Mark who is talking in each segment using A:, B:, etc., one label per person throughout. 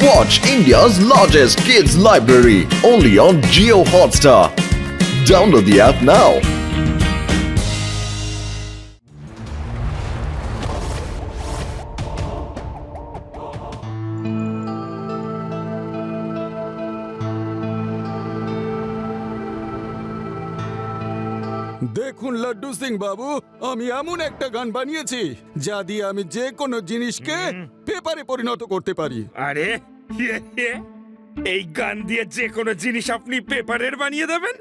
A: Watch India's largest kids library only on Jio Hotstar. Download the app now.
B: দেখুন লাড্ডু সিং বাবু, আমি এমন একটা গান বানিয়েছি যা দিয়ে আমি যে কোনো জিনিসকে পেপারে পরিণত করতে পারি।
C: আরে এই গান দিয়ে যে কোনো জিনিস আপনি পেপারের বানিয়ে দেবেন?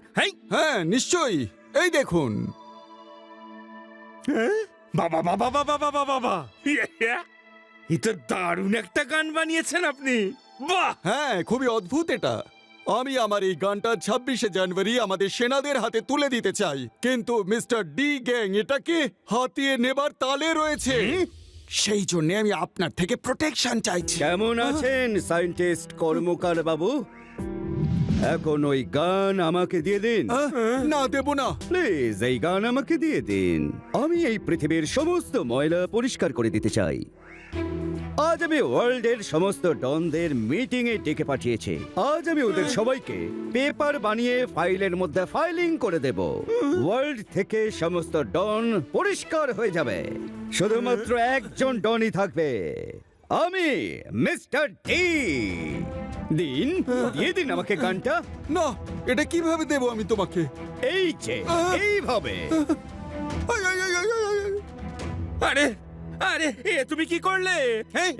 B: হ্যাঁ নিশ্চয়ই, এই দেখুন।
C: বাবা বাবা বাবা বাবা বাবা, এই তো দারুণ একটা গান বানিয়েছেন আপনি। বাহ!
B: হ্যাঁ, খুবই অদ্ভুত এটা। আমি আমার এই গানটা 26শে জানুয়ারি আমাদের সেনাদের হাতে তুলে দিতে চাই, কিন্তু মিস্টার ডি গ্যাং এটাকে হাতিয়ে নেবার তালে রয়েছে। সেই জন্য আমি আপনার থেকে প্রোটেকশন চাইছি।
D: কেমন আছেন সায়েন্টিস্ট কর্মকার বাবু? এখন ওই গান আমাকে দিয়ে দিন।
B: না, দেব না।
D: প্লিজ এই গান আমাকে দিয়ে দিন। আমি এই পৃথিবীর সমস্ত ময়লা পরিষ্কার করে দিতে চাই। আজ আমি ওয়ার্ল্ডের সমস্ত ডনদের মিটিং এ ডেকে পাঠিয়েছি। আজ আমি ওদের সবাইকে পেপার বানিয়ে ফাইলের মধ্যে ফাইলিং করে দেব। ওয়ার্ল্ড থেকে সমস্ত ডন পরিষ্কার হয়ে যাবে, শুধুমাত্র একজন ডনই থাকবে, আমি মিস্টার ডি। দিন, দিয়ে দিন আমাকে গানটা।
B: না, এটা কিভাবে দেব আমি তোমাকে?
D: এই যে এইভাবে।
B: I, I, I, I, I, I.
C: আরে আরে তুমি কি করলে?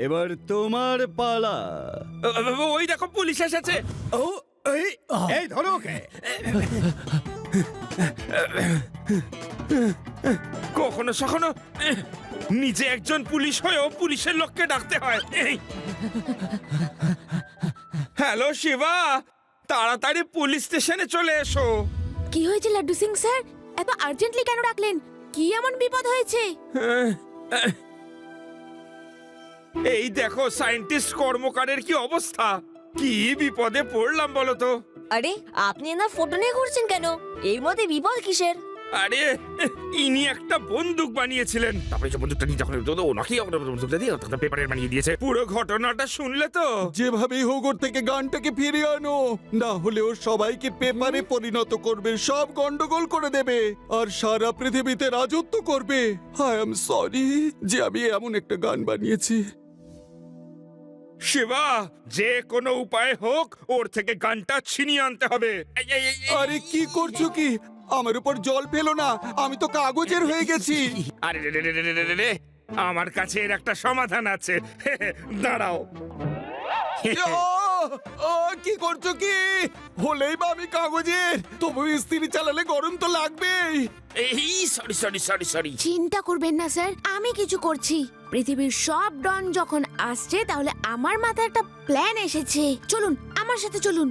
D: এবার তোমার পালা।
C: ওই দেখো পুলিশ এসেছে।
D: ও এই ধরো ওকে।
C: কখনো সখনো নিজে একজন পুলিশ হয়েও পুলিশের লোককে ডাকতে হয়। হ্যালো শিবা, তাড়াতাড়ি পুলিশ স্টেশনে চলে এসো।
E: কি হয়েছে লাড্ডু সিং স্যার? এত আর্জেন্টলি কেন ডাকলেন? কি এমন বিপদ হয়েছে?
C: এই দেখো সায়েন্টিস্ট কর্মকারের কি অবস্থা। কি বিপদে পড়লাম বলো তো।
F: আরে আপনি না ফটো নিয়ে ঘুরছেন কেন? এর মধ্যে বিপদ কিসের?
C: আরে ইনি একটা বন্দুক বানিয়েছিলেন, তারপরে যে বন্দুকটা নিয়ে যখন ওনাকে বন্দুকটা দিয়ে ওটা পেপারের বানিয়ে দিয়েছে। পুরো ঘটনাটা শুনলে তো?
B: যেভাবেই হোক ওর থেকে গানটাকে ফিরিয়ে আনো, না হলে ও সবাইকে পেপারে পরিণত করবে, সব গন্ডগোল করে দেবে আর সারা পৃথিবীতে রাজত্ব করবে। আই এম সরি যে আমি এমন একটা গান বানিয়েছি।
C: শিবা, যে কোনো উপায় হোক ওর থেকে গানটা ছিনিয়ে আনতে হবে।
B: আরে কি করছো কি? আমার উপর জল ফেলো না, আমি তো কাগজের হয়ে গেছি।
C: আরে রে, আমার কাছে এর একটা সমাধান আছে। দাঁড়াও।
B: কি করছো কি? হলেই বা আমি কাগজের, তবু স্ত্রী চালালে গরম তো লাগবেই।
C: এই সরি।
E: চিন্তা করবেন না স্যার, আমি কিছু করছি। পৃথিবীর সব ডন যখন আসছে, তাহলে আমার মাথায় একটা প্ল্যান এসেছে। চলুন আমার সাথে চলুন।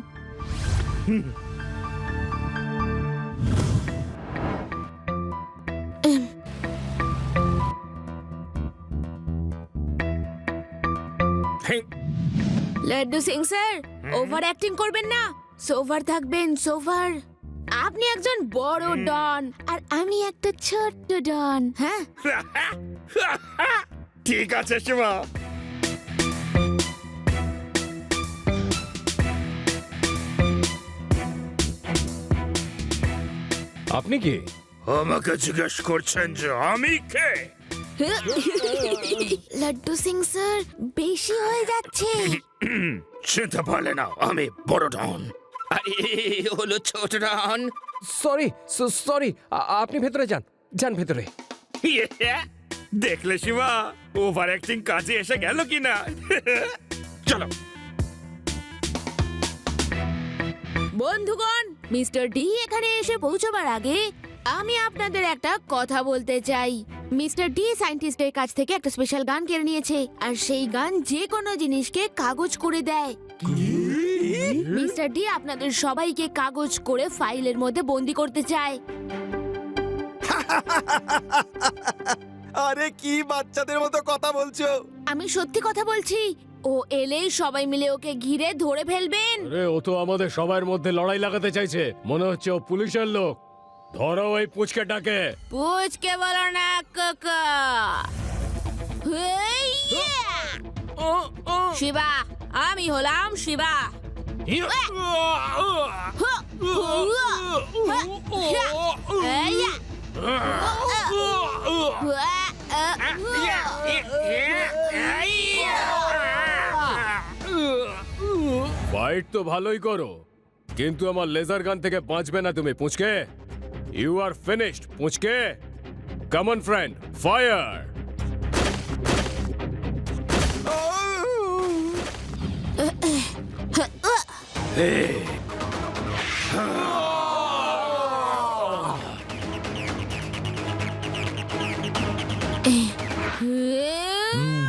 E: Laddu Singh sir, over acting করবেন না, সোভার থাকবেন, সোভার। আপনি একজন বড় ডন আর আমি একটা ছোট্ট ডন। হ্যাঁ,
C: ঠিক আছে শিবা।
G: আপনি কি?
C: আমাকে জিজ্ঞেস করছেন যে আমি কে?
E: লাড্ডু সিং স্যার, বেশি হয়ে যাচ্ছে।
C: চিন্তা পারলে না, আমি বড় ডন। আরে হলো ছোট ডন।
G: সরি, আপনি ভেতরে যান ভেতরে।
C: দেখলে শিবা, ওভার অ্যাক্টিং কাজে এসে গেল কিনা? চলো।
E: বন্ধুগণ, মিস্টার ডি এখানে এসে পৌঁছবার আগে আমি আপনাদের একটা কথা বলতে চাই। মিস্টার ডি সায়েন্টিস্টের কাছ থেকে একটা স্পেশাল গান কেড়ে নিয়েছে, আর সেই গান যে কোনো জিনিসকে কাগজ করে দেয়। মিস্টার ডি আপনাদের সবাইকে কাগজ করে ফাইলের মধ্যে বন্দি করতে চায়।
B: আরে কি বাচ্চাদের মতো কথা বলছো?
E: আমি সত্যি কথা বলছি। ও এলেই সবাই মিলে ওকে ঘিরে ধরে ফেলবেন।
G: আরে ও তো আমাদের সবার মধ্যে লড়াই লাগাতে চাইছে, মনে হচ্ছে ও পুলিশের লোক। ধরো ওই পুচকেটাকে।
E: পুচকে বলো না, কাকা। শিবা, আমি হলাম শিবা।
G: ফাইট তো ভালোই করো, কিন্তু আমার লেজার গান থেকে বাঁচবে না তুমি পুচকে। ইউ আর ফিনিশড পুচকে। Come on friend, fire.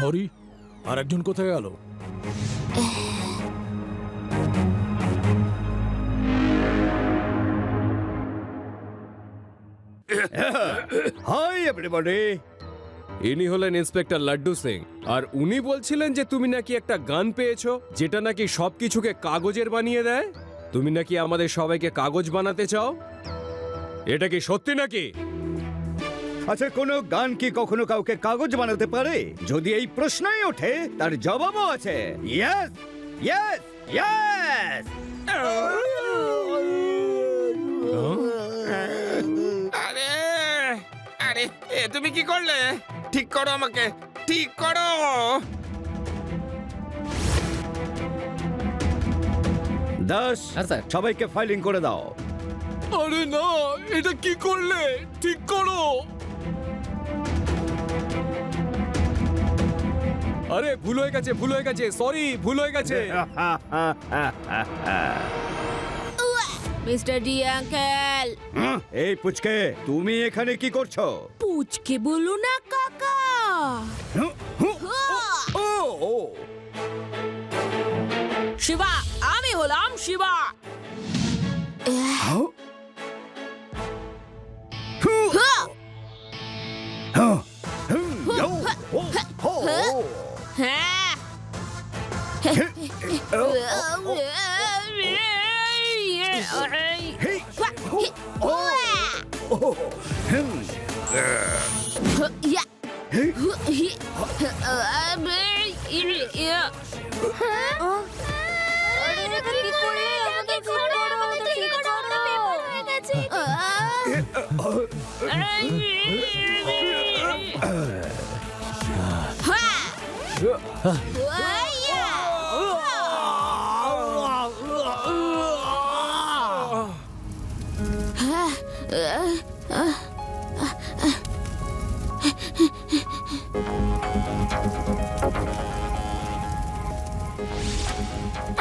B: Hari, আর একজন কোথায় গেল?
D: Hi everybody.
G: ইনি হলেন ইন্সপেক্টর লাড্ডু সিং, আর উনি বলছিলেন যে তুমি নাকি একটা গান পেয়েছো যেটা নাকি সবকিছুকে কাগজের বানিয়ে দেয়। তুমি নাকি আমাদের সবাইকে কাগজ বানাতে চাও, এটা কি সত্যি নাকি?
D: আচ্ছা, কোনো গান কি কখনো কাউকে কাগজ বানাতে পারে? যদি এই প্রশ্নই ওঠে তার জবাবও আছে। Yes, yes, yes.
C: আরে আরে এ তুমি কি করলে? ঠিক করো, আমাকে ঠিক করো।
D: দাস, সবাইকে ফাইলিং করে দাও।
B: আরে না, এটা কি করলে? ঠিক করো।
G: আরে ভুল হয়ে গেছে, ভুল হয়ে গেছে, সরি, ভুল হয়ে গেছে।
E: Mister D uncle.
D: এই পুচকে, তুমি এখানে কি করছো?
E: পুচকে বলো না কাকা।
D: ও ও,
E: শিবা, আমি হলাম শিবা। হ্যাঁ।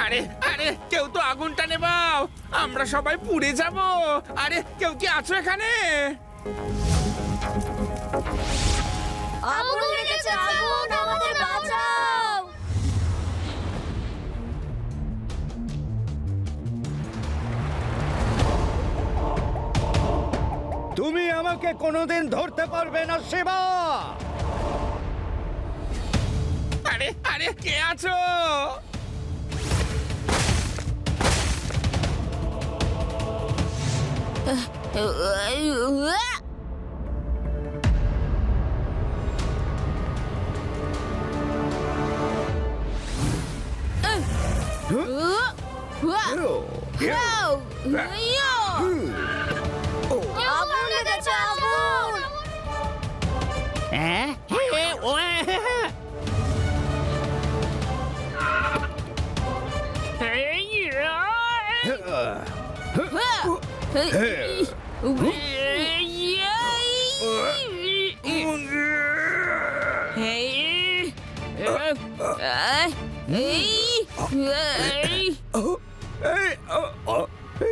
C: আরে আরে কেউ তো আগুনটা নেবাও, আমরা সবাই পুড়ে যাব। আরে কেউ কি আছো এখানে?
F: আগুন লেগেছে, আগুন, আমাদের বাঁচাও।
D: তুমি আমাকে কোনোদিন ধরতে পারবে না শিবা।
C: আরে আরে কে আছো?
F: আগুন লেগেছে, আগুন।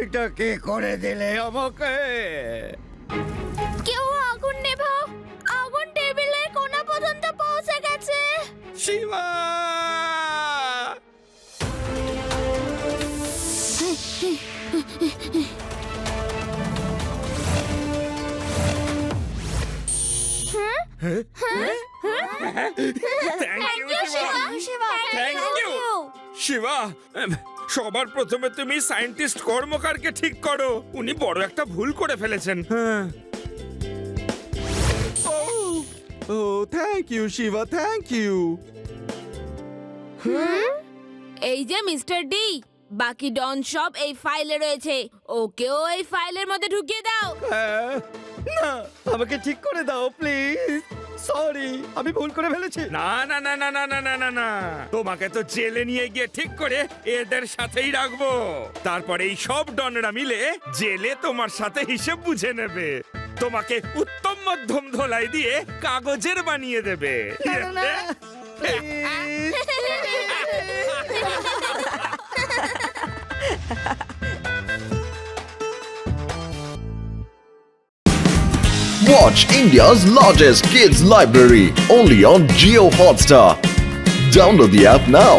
D: এটা কে করে দিলে আমাকে?
E: কেউ আগুন নেভাও, আগুন টেবিলের কোণা পর্যন্ত পৌঁছে গেছে।
C: Shiba! Thank you, Shiba. Thank you. Shiba, সবার প্রথমে তুমি সায়েন্টিস্ট কর্মকারকে ঠিক করো। উনি বড় একটা ভুল করে ফেলেছেন।
B: ও thank you Shiva, thank you.
E: এই যে মিস্টার ডি, বাকি ডন সব এই ফাইলে রয়েছে, ওকেও এই ফাইলের মধ্যে ঢুকিয়ে দাও।
D: না, আমাকে ঠিক করে দাও প্লিজ। সরি, আমি ভুল করে ফেলেছি।
C: না না না না না না না না না, তোমাকে তো জেলে নিয়ে গিয়ে ঠিক করে এদের সাথেই রাখবো। তারপরে এই সব ডনরা মিলে জেলে তোমার সাথে হিসেব বুঝে নেবে। তোমাকে উত্তম মধ্যম ধোলাই দিয়ে কাগজের বানিয়ে দেবে।
A: Watch India's largest kids library only on Geo Hotstar. Download the app now.